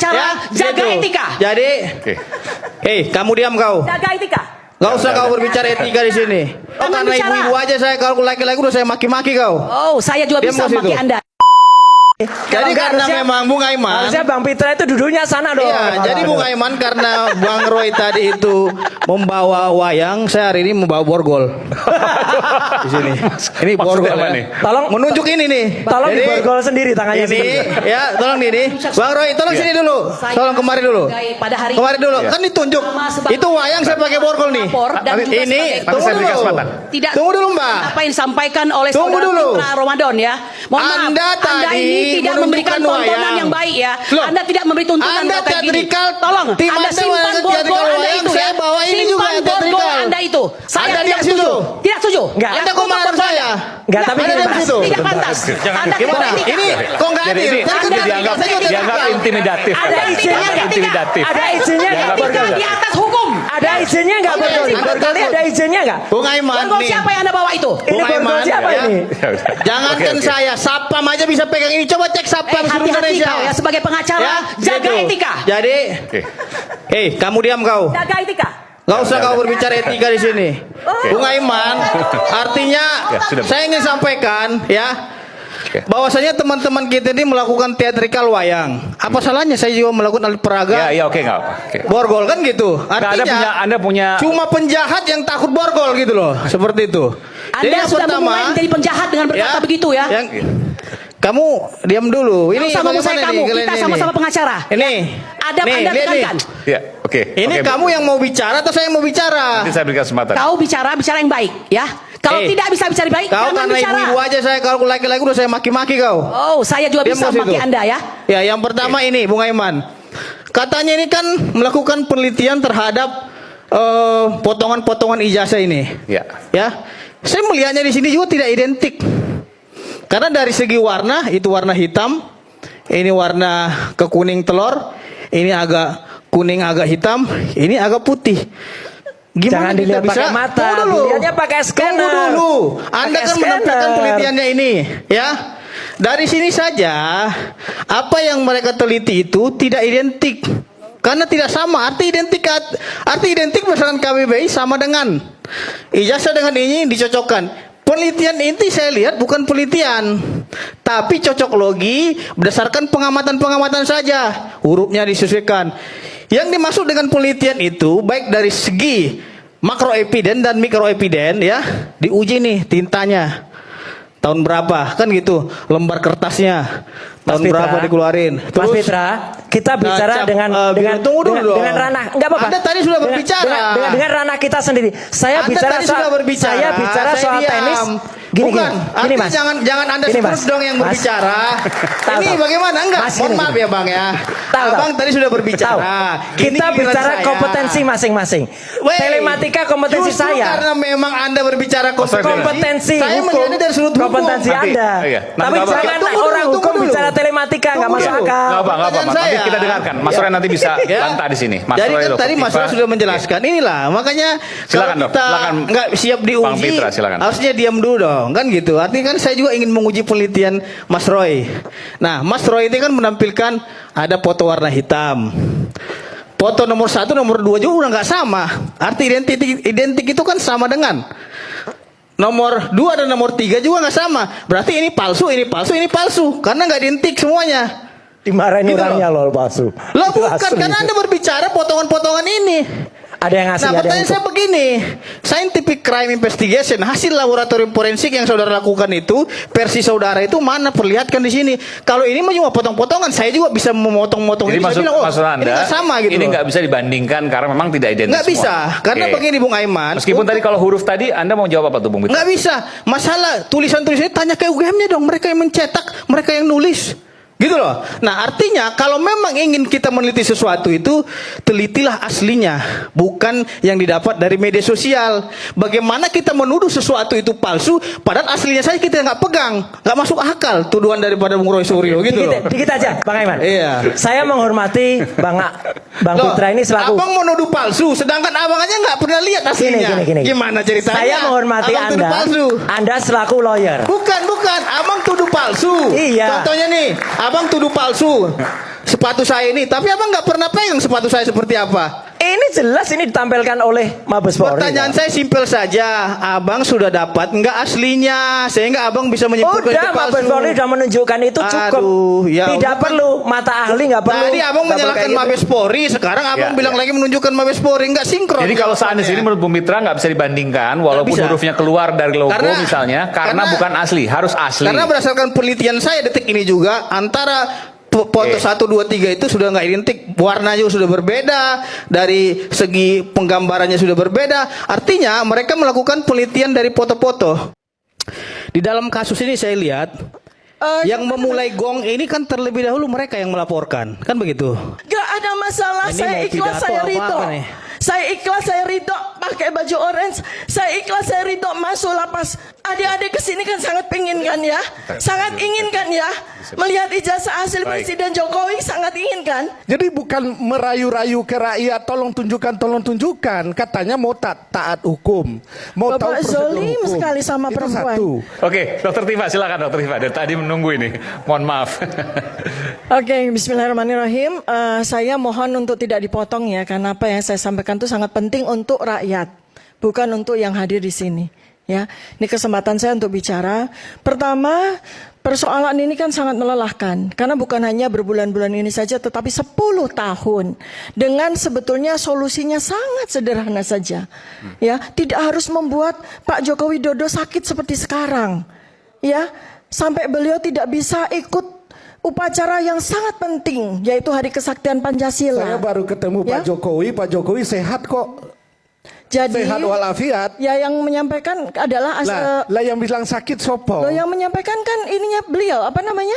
pengacara, jaga gitu. etika. Jadi, kamu diam kau. Jaga etika. Gak usah kau berbicara etika di sini. Jangan Karena bicara. ibu-ibu aja saya kalau laki-laki udah saya maki-maki kau. Oh, saya juga Diam bisa kau maki situ. Anda. Jadi karena memang Bung Aiman, harusnya Bang Pitra itu duduknya sana dong. iya, jadi Bung Aiman karena Bang Roy tadi itu membawa wayang, saya hari ini membawa borgol. Di sini. Ini borgol apa ya. nih? Tolong Menunjuk ini nih. Tolong Jadi, diborgol sendiri tangannya ini sendiri. ya, tolong ini. Bang Roy, tolong sini dulu. Saya Tolong kemari dulu. pada hari Kemari dulu. Iya. Kan ditunjuk. Sama sebagai Itu wayang saya pakai borgol nih. pelapor dan juga Ini sebagai- tunggu saya berikan dulu. kesempatan. Tidak Tunggu dulu, Mbak. apa yang disampaikan oleh Tunggu saudara dulu. Pitra Ramadan ya. Mohon maaf, Anda tadi ini tidak memberikan menunjukkan tontonan wayang. yang baik ya. Loh, Anda tidak memberi tuntunan Anda kalau kayak gini. teatrikal, Tolong, tim Anda Anda simpan wayang borgol teatrikal Anda wayang, itu ya. saya bawa ini juga Simpan borgol teatrikal. Anda itu. Saya Anda tidak diam setuju. situ. Tidak setuju. Enggak. Ya, Anda kok marah borgol saya? Enggak, tapi Anda gini, diam Mas. situ. Tidak pantas. Jangan, Anda Gimana? tidak etika. Ini kok nggak Jadi adil? ini Saya kan Anda dianggap tidak dianggap etika. intimidatif. Ada izinnya nggak? Intimidatif. Ada izinnya nggak Etika borgol? di atas hukum. Ada izinnya nggak Oke, borgol? Anda Borgol ini takut. ada izinnya nggak? Bung Aiman Borgol nih. siapa yang Anda bawa itu? Ini Bung borgol Aiman, siapa ya. ini? Jangankan Oke. saya, Sapam aja bisa pegang ini. Coba cek Sapam seluruh Hati-hati Indonesia. kau ya sebagai pengacara, jaga gitu. etika. Jadi, kamu diam kau. Jaga etika. Gak usah kau berbicara etika di sini. Bung Aiman, artinya Ya, sudah. saya ingin sampaikan ya, Oke. bahwasanya teman-teman kita ini melakukan teatrikal wayang. Apa salahnya saya juga melakukan alat peraga? Ya, oke, nggak apa. Oke. Borgol kan gitu. Nggak, Artinya Anda punya cuma penjahat yang takut borgol gitu loh, seperti itu. Jadi Anda yang sudah pertama, memulai menjadi penjahat dengan berkata begitu ya. Kamu diam dulu. Ini sama saya bagaimana kamu, nih, kita ini? sama-sama pengacara. Ini. Ada Nih, Anda lihat nih. tekankan. Ya, oke. Ini Oke, kamu yang mau bicara atau saya yang mau bicara? Nanti saya berikan kesempatan. Kau bicara yang baik ya. Kalau tidak bisa bicara baik, Kau jangan karena bicara. ibu-ibu aja saya kalau laki-laki udah saya maki-maki kau. Oh, saya juga Diam bisa kau maki situ. Anda ya. Ya, yang pertama ini Bung Aiman. Katanya ini kan melakukan penelitian terhadap potongan-potongan ijazah ini. Ya. Ya. Saya melihatnya di sini juga tidak identik. Karena dari segi warna itu warna hitam, ini warna kekuning telur, ini agak kuning agak hitam, ini agak putih. Jangan kita dilihat pakai mata, Tunggu dulu. dilihatnya pakai scanner. Tunggu dulu. Anda Pakai kan menampilkan scanner. penelitiannya ini, ya. Dari sini saja apa yang mereka teliti itu tidak identik. Karena tidak sama, arti identik berdasarkan KBBI sama dengan ijazah dengan ini dicocokkan. Penelitian ini saya lihat bukan penelitian, tapi cocok logi berdasarkan pengamatan-pengamatan saja. Hurufnya disesuaikan. Yang dimaksud dengan penelitian itu baik dari segi makroepiden dan mikroepiden ya, diuji nih tintanya. Tahun berapa? Kan gitu. Lembar kertasnya tahun Mas berapa Pitra, dikeluarin. Mas Pitra, kita bicara dengan tunggu dulu dengan ranah enggak apa-apa. Anda tadi sudah berbicara. Dengan ranah kita sendiri. Saya Anda bicara tadi soal sudah berbicara. Saya bicara Saya soal diam. tenis. Bukan, Gini artinya Mas. jangan Anda Gini, terus Mas. dong yang Mas. berbicara. Tahu, Ini tahu. bagaimana? Enggak, Mas, mohon gini, maaf gini. ya Bang ya. Tahu, Abang tadi sudah berbicara. Tahu. Ini Kita giliran bicara saya. kompetensi masing-masing. Wey, Telematika kompetensi justru saya. karena memang Anda berbicara Kompetensi saya hukum, melihatnya dari sudut hukum. kompetensi Nanti, Anda. iya. Nanti Tapi Bapak- jangan Tunggu dulu, orang tunggu hukum dulu. bicara telematika nggak Tunggu masuk dulu. akal. Nggak apa. Pertanyaan Nanti saya. kita dengarkan. Mas Roy nanti bisa bantah di sini. Mas Jadi Roy kan loh, tadi Mas Viva. Roy sudah menjelaskan. Inilah makanya Silakan, kalau Dok. kita Silakan. nggak siap Bang diuji, Pitra, silakan. harusnya diam dulu dong, kan gitu. Artinya kan saya juga ingin menguji penelitian Mas Roy. Nah, Mas Roy itu kan menampilkan ada foto warna hitam. Foto nomor 1, nomor 2 juga udah nggak sama. Arti identik itu kan sama dengan nomor 2 dan nomor 3 juga nggak sama. Berarti ini palsu, ini palsu, ini palsu. Karena nggak identik semuanya. Dimarahin Gitu orangnya loh palsu. Loh Itu bukan, asli. karena Anda berbicara potongan-potongan ini. Ada yang ngasih, Nah, ada yang pertanyaan saya begini, scientific crime investigation, hasil laboratorium forensik yang saudara lakukan itu, versi saudara itu mana? Perlihatkan di sini. Kalau ini mah cuma potong-potongan, saya juga bisa memotong-motong Jadi ini. Saya bilang, maksud ini Anda nggak sama gitu. ini loh. nggak bisa dibandingkan karena memang tidak identik Nggak bisa, semua. karena Oke. begini Bung Aiman. Meskipun tadi kalau huruf tadi Anda mau jawab apa tuh Bung Pitra? Nggak bisa, masalah tulisan-tulisannya tanya ke UGM-nya dong, mereka yang mencetak, mereka yang nulis. Gitu loh. Nah, artinya kalau memang ingin kita meneliti sesuatu itu, telitilah aslinya, bukan yang didapat dari media sosial. Bagaimana kita menuduh sesuatu itu palsu, padahal aslinya saja kita nggak pegang, nggak masuk akal tuduhan daripada Bung Roy Suryo gitu loh. Dikit aja, Bang Aiman. Iya. Saya menghormati Bang Loh, Putra ini selaku. Abang menuduh palsu, sedangkan abang aja nggak pernah lihat aslinya. Gini. Gimana ceritanya? Saya menghormati Abang tuduh Anda. palsu. Anda selaku lawyer. Bukan, abang tuduh palsu. Iya. Contohnya nih, abang tuduh palsu sepatu saya ini, tapi abang nggak pernah pegang sepatu saya seperti apa. Ini jelas ini ditampilkan oleh Mabes Polri. Pertanyaan saya simpel saja, abang sudah dapat nggak aslinya sehingga abang bisa menyimpulkan itu Udah, palsu. Mabes Polri sudah menunjukkan itu cukup. Aduh, ya Tidak Allah. perlu mata ahli, nggak perlu. Tadi abang Nggak menyalahkan perlu kayak Mabes gitu. Polri, sekarang abang Ya, bilang ya. lagi menunjukkan Mabes Polri, nggak sinkron. Jadi kalau seandainya ini menurut Bung Mitra nggak bisa dibandingkan, walaupun bisa. hurufnya keluar dari logo Karena- misalnya, karena bukan asli, harus asli. Karena berdasarkan penelitian saya detik ini juga antara foto 1, 2, 3 itu sudah nggak identik, warnanya sudah berbeda, dari segi penggambarannya sudah berbeda. Artinya mereka melakukan penelitian dari foto-foto. Di dalam kasus ini saya lihat yang memulai gong ini kan terlebih dahulu mereka yang melaporkan, kan begitu? Gak ada masalah, Ini saya mau ikhlas, pidato saya apa ridho. nih? Saya ikhlas, saya ridho pakai baju orange. Saya ikhlas, saya ridho masuk lapas. Adik-adik kesini kan sangat pengen kan ya, sangat ingin kan ya, melihat ijazah asli Baik. Presiden Jokowi, sangat ingin kan. Jadi bukan merayu-rayu ke rakyat, tolong tunjukkan. Katanya mau taat hukum, mau tahu Bapak prosedur zolim hukum. sekali sama Itu perempuan. satu. Oke, Dokter Tifa, silakan Dokter Tifa. Dari tadi menunggu ini. Mohon maaf. Oke, bismillahirrahmanirrahim. Saya mohon untuk tidak dipotong ya, karena apa yang saya sampaikan itu sangat penting untuk rakyat, bukan untuk yang hadir di sini. Ya, ini kesempatan saya untuk bicara. Pertama, persoalan ini kan sangat melelahkan, karena bukan hanya berbulan-bulan ini saja, tetapi 10 tahun. Dengan sebetulnya solusinya sangat sederhana saja. Ya, tidak harus membuat Pak Joko Widodo sakit seperti sekarang. Ya, sampai beliau tidak bisa ikut upacara yang sangat penting, yaitu Hari Kesaktian Pancasila. Saya baru ketemu Ya. Pak Jokowi sehat kok. Jadi, Sehat walafiat. ya yang menyampaikan adalah Lah yang bilang sakit sopo. loh, yang menyampaikan kan ininya beliau, apa namanya?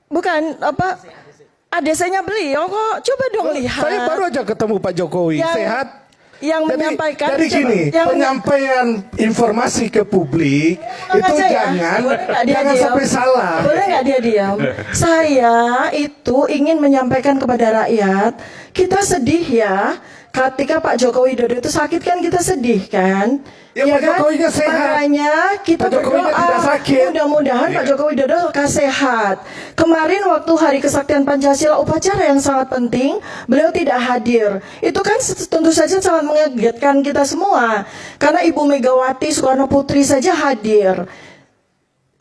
Bukan apa? ADC-nya beliau kok. Coba dong lihat. Saya baru aja ketemu Pak Jokowi Yang- sehat. Yang menyampaikan Jadi gini, yang penyampaian informasi ke publik Tenang itu aja ya. jangan Boleh nggak dia diam? sampai salah. Boleh nggak dia diam? Saya itu ingin menyampaikan kepada rakyat, kita sedih ya. Ketika Pak Joko Widodo itu sakit kan kita sedih kan? Ya, Pak Jokowinya sehat. Makanya kita Pak Jokowinya berdoa tidak sakit. mudah-mudahan Pak Joko Widodo lekas sehat. Kemarin waktu Hari Kesaktian Pancasila, upacara yang sangat penting, beliau tidak hadir. Itu kan tentu saja sangat mengagetkan kita semua. Karena Ibu Megawati Soekarno Putri saja hadir.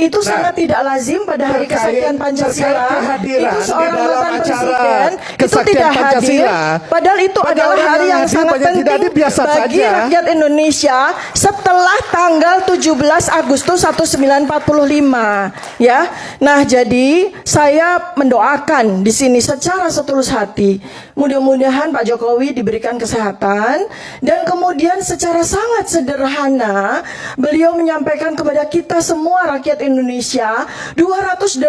Itu sangat tidak lazim pada Hari Kesaktian Pancasila. kehadiran Itu di seorang dalam mantan acara presiden itu Kesaktian tidak hadir. Pancasila. Padahal itu Pada adalah orang hari yang yang hadir sangat banyak tidak penting hadir, biasa bagi saja. rakyat Indonesia setelah tanggal 17 Agustus 1945. Ya, nah jadi saya mendoakan di sini secara setulus hati, mudah-mudahan Pak Jokowi diberikan kesehatan dan kemudian secara sangat sederhana beliau menyampaikan kepada kita semua rakyat Indonesia, 280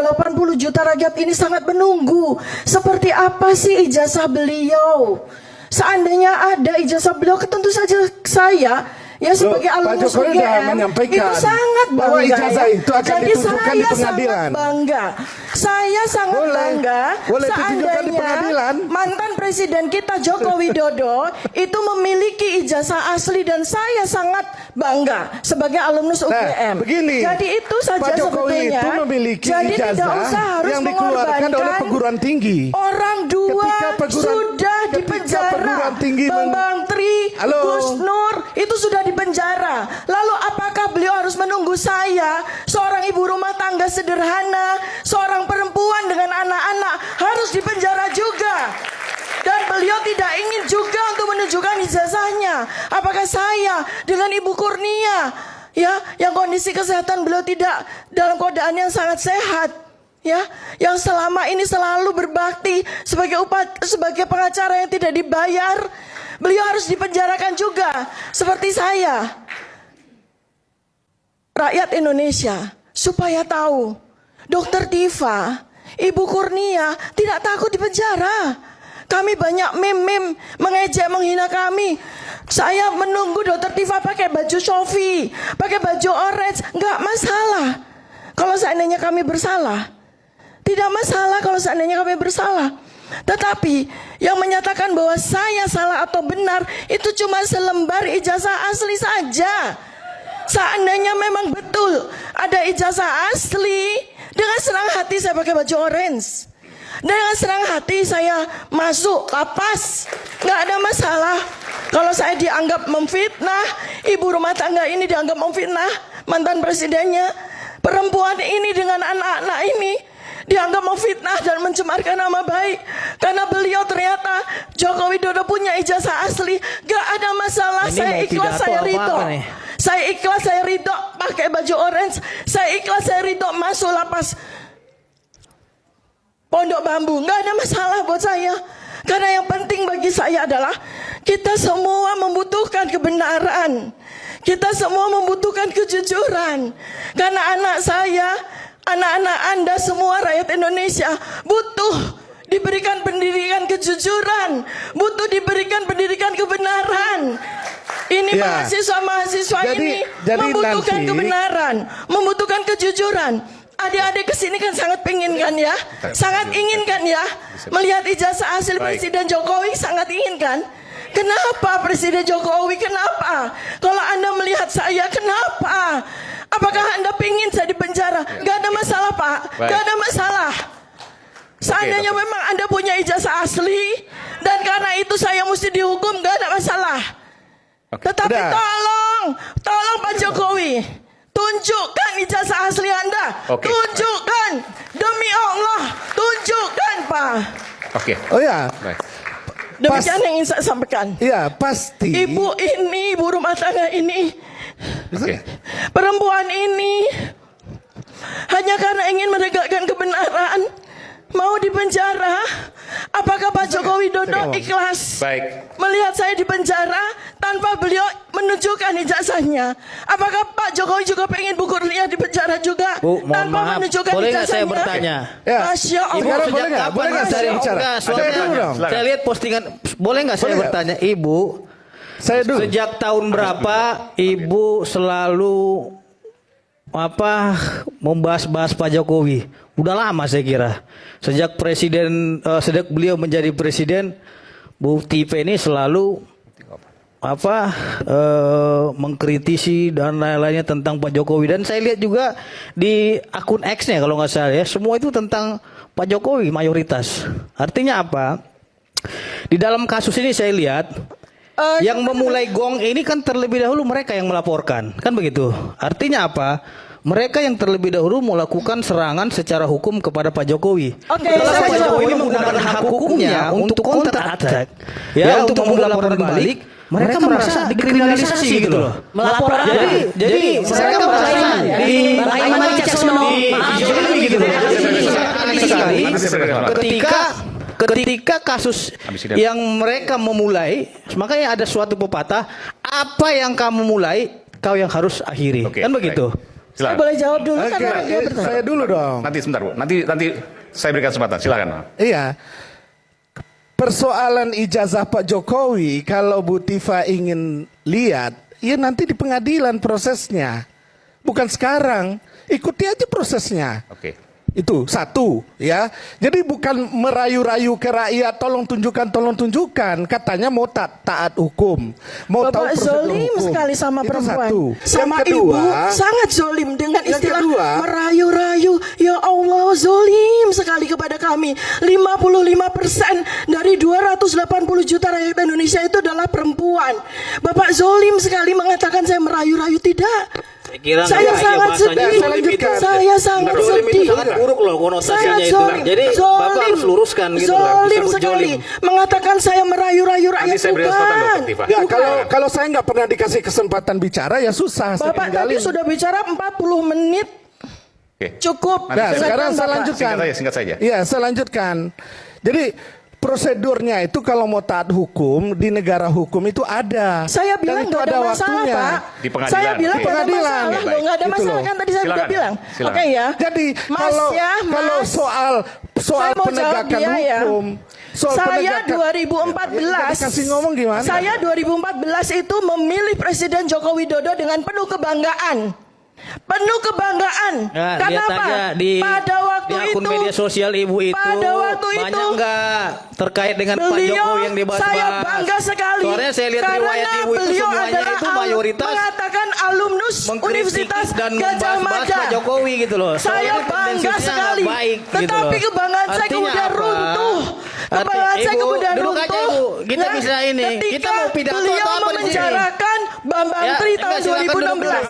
juta rakyat ini sangat menunggu seperti apa sih ijazah beliau. Seandainya ada ijazah beliau, tentu saja saya ya sebagai Loh, Pak alumnus Jokowi sudah UGM menyampaikan itu sangat bahwa bangga ijazah ya. itu akan Jadi ditunjukkan di saya pengadilan. sangat bangga. Saya sangat Boleh. bangga Boleh ditunjukkan di pengadilan. mantan presiden kita Joko Widodo itu memiliki ijazah asli dan saya sangat bangga sebagai alumnus UGM. begini, Jadi itu saja Pak Jokowi sebetulnya. itu memiliki Jadi tidak ijazah usah harus yang dikeluarkan oleh mengorbankan perguruan tinggi. Orang dua Ketika sudah ketika dipenjara. perguruan tinggi Bambang Tri, Halo. Gus Nur itu sudah dipenjara. Lalu apakah beliau harus menunggu saya, seorang ibu rumah tangga sederhana, seorang perempuan dengan anak-anak harus dipenjara juga? Dan beliau tidak ingin juga untuk menunjukkan ijazahnya. Apakah saya dengan Ibu Kurnia, ya, yang kondisi kesehatan beliau tidak dalam keadaan yang sangat sehat, ya, yang selama ini selalu berbakti sebagai pengacara yang tidak dibayar, beliau harus dipenjarakan juga seperti saya. Rakyat Indonesia supaya tahu, Dokter Tifa, Ibu Kurnia tidak takut dipenjara. Kami banyak meme mengejek, menghina kami. Saya menunggu Dokter Tifa pakai baju Sofi, pakai baju orange, nggak masalah. Kalau seandainya kami bersalah, tidak masalah kalau seandainya kami bersalah. Tetapi yang menyatakan bahwa saya salah atau benar itu cuma selembar ijazah asli saja. Seandainya memang betul ada ijazah asli, Dengan senang hati saya pakai baju orange. Dengan senang hati saya masuk lapas. Nggak ada masalah. Kalau saya dianggap memfitnah, ibu rumah tangga ini dianggap memfitnah mantan presidennya. Perempuan ini dengan anak-anak ini dianggap memfitnah dan mencemarkan nama baik. Karena beliau ternyata Joko Widodo punya ijazah asli. Gak ada masalah, Ini saya mau ikhlas, pidato saya apa ridho. nih? Saya ikhlas, saya ridho pakai baju orange. Saya ikhlas, saya ridho masuk lapas Pondok Bambu. Gak ada masalah buat saya. Karena yang penting bagi saya adalah kita semua membutuhkan kebenaran. Kita semua membutuhkan kejujuran. Karena anak saya, anak-anak Anda semua rakyat Indonesia butuh diberikan pendidikan kejujuran, butuh diberikan pendidikan kebenaran. Ini Ya. mahasiswa-mahasiswa ini Jadi membutuhkan nanti- kebenaran, membutuhkan kejujuran. Adik-adik kesini kan sangat pengen kan ya, sangat ingin kan ya, melihat ijazah asli Baik. Presiden Jokowi, sangat ingin kan. Kenapa Presiden Jokowi? Kenapa? Kalau Anda melihat saya, kenapa? Apakah Anda pengen saya di penjara? Gak ada masalah Pak, Baik. gak ada masalah. Seandainya Oke, memang Anda punya ijazah asli dan karena itu saya mesti dihukum, gak ada masalah. Tetapi Udah. tolong Pak Jokowi, tunjukkan ijazah asli Anda. Oke. Tunjukkan, demi Allah, tunjukkan Pak. Oke. Oh ya, Baik. Demikian yang ingin saya sampaikan. iya pasti. Ibu ini, ibu rumah tangga ini, Oke. perempuan ini hanya karena ingin menegakkan kebenaran mau dipenjara. Apakah Pak Joko Widodo ikhlas Baik. melihat saya di penjara tanpa beliau menunjukkan ijazahnya? Apakah Pak Jokowi juga pengen Bu Kurnia di penjara juga Bu, mohon tanpa maaf, menunjukkan boleh nggak saya ijazahnya? bertanya? Ya. Masya Ibu Allah. boleh nggak? Boleh nggak saya bicara? Enggak, Saya soalnya dulu dong. Silakan. saya lihat postingan. Boleh nggak saya Boleh nggak? bertanya, Ibu? Saya dulu. Sejak tahun berapa Ibu selalu membahas-bahas Pak Jokowi? Udah lama saya kira. Sejak sejak beliau menjadi presiden, Bu Tipe ini selalu mengkritisi dan lain-lainnya tentang Pak Jokowi. Dan saya lihat juga di akun X-nya kalau nggak salah ya, semua itu tentang Pak Jokowi mayoritas. Artinya apa? Di dalam kasus ini saya lihat yang memulai gong ini kan terlebih dahulu mereka yang melaporkan, kan begitu. Artinya apa? Mereka yang terlebih dahulu melakukan serangan secara hukum kepada Pak Jokowi. Oke, Setelah saya Pak jawab. Jokowi menggunakan hak hukumnya untuk counter attack, ya, untuk membuat laporan balik, mereka merasa dikriminalisasi gitu loh. Melapor Jadi mereka merasa di Aiman Wicaksono. gitu. Aneh sekali Nanti saya berikan waktu. ketika kasus Habis ini. yang mereka memulai, makanya ada suatu pepatah, apa yang kamu mulai, kau yang harus akhiri. Oke, Kan begitu. baik. Saya Silakan. boleh jawab dulu Oke, karena dia bertanya. saya dulu dong. Nanti sebentar, Bu. Nanti saya berikan kesempatan. Silakan. Iya. Persoalan ijazah Pak Jokowi, kalau Bu Tifa ingin lihat, ya nanti di pengadilan prosesnya. Bukan sekarang. Ikuti aja prosesnya. Oke. Itu satu, ya. Jadi bukan merayu-rayu ke rakyat, tolong tunjukkan. Katanya mau taat hukum. Mau tahu Bapak prosedur zolim hukum. sekali sama Itu perempuan. satu. Sama Yang kedua, ibu sangat zolim dengan yang istilah kedua, merayu-rayu. Ya Allah, zolim sekali kepada kami. 55% dari 280 juta rakyat Indonesia itu adalah perempuan. Bapak zolim sekali mengatakan saya merayu-rayu. Tidak. Saya sangat sedih. Saya lanjutkan. Saya sangat sedih. buruk loh konotasinya Sangat itu. zolim. Jadi Bapak harus luruskan gitu loh. Zolim Disebut sekali. zolim. Mengatakan saya merayu-rayu rakyat. Nanti saya beri kesempatan, Bukan. Dr. Tifa. ya kalau saya nggak pernah dikasih kesempatan bicara, ya susah. saya Bapak tadi tinggalin. sudah bicara 40 menit. Oke. Cukup. Nanti Nah, saya- sekarang saya Bapak. lanjutkan. Singkat saja. Iya, saya lanjutkan. Jadi prosedurnya itu kalau mau taat hukum di negara hukum itu ada. Saya Dan bilang itu nggak ada masalah, Pak. Di pengadilan. Saya bilang Oke. nggak ada Pengadilan. masalah, Oke, loh, nggak ada baik. masalah Gitu kan tadi saya Silakan. sudah bilang. Silakan. Oke ya. Jadi Mas kalau ya, kalau Mas. soal Saya mau jawab penegakan dia ya. hukum, soal Saya penegakan- 2014. Ya, dikasih ngomong gimana? Saya 2014 itu memilih Presiden Joko Widodo dengan penuh kebanggaan. Penuh kebanggaan. Ya, lihat Kenapa? aja di Pada waktu di akun itu, media sosial ibu itu pada waktu banyak itu, enggak terkait dengan Pak beliau, Jokowi yang dibahas-bahas? saya bangga sekali. Soalnya saya lihat riwayat Karena ibu itu beliau semuanya adalah itu mayoritas mengatakan alumnus mengkritik Universitas dan Gajah membahas-bahas Mada. Pak Jokowi gitu loh. Saya Soalnya bangga tendensiusnya sekali. baik gitu Tetapi loh. kebanggaan saya Artinya kemudian apa? runtuh. Kebanggaan saya Ibu, kemudian duduk aja, runtuh. Bu. Kita ya, bisa ini. ketika Kita mau pidato beliau atau apa di sini? memenjarakan Bambang Ya, Tri tahun enggak, silakan duduk 2016. dulu.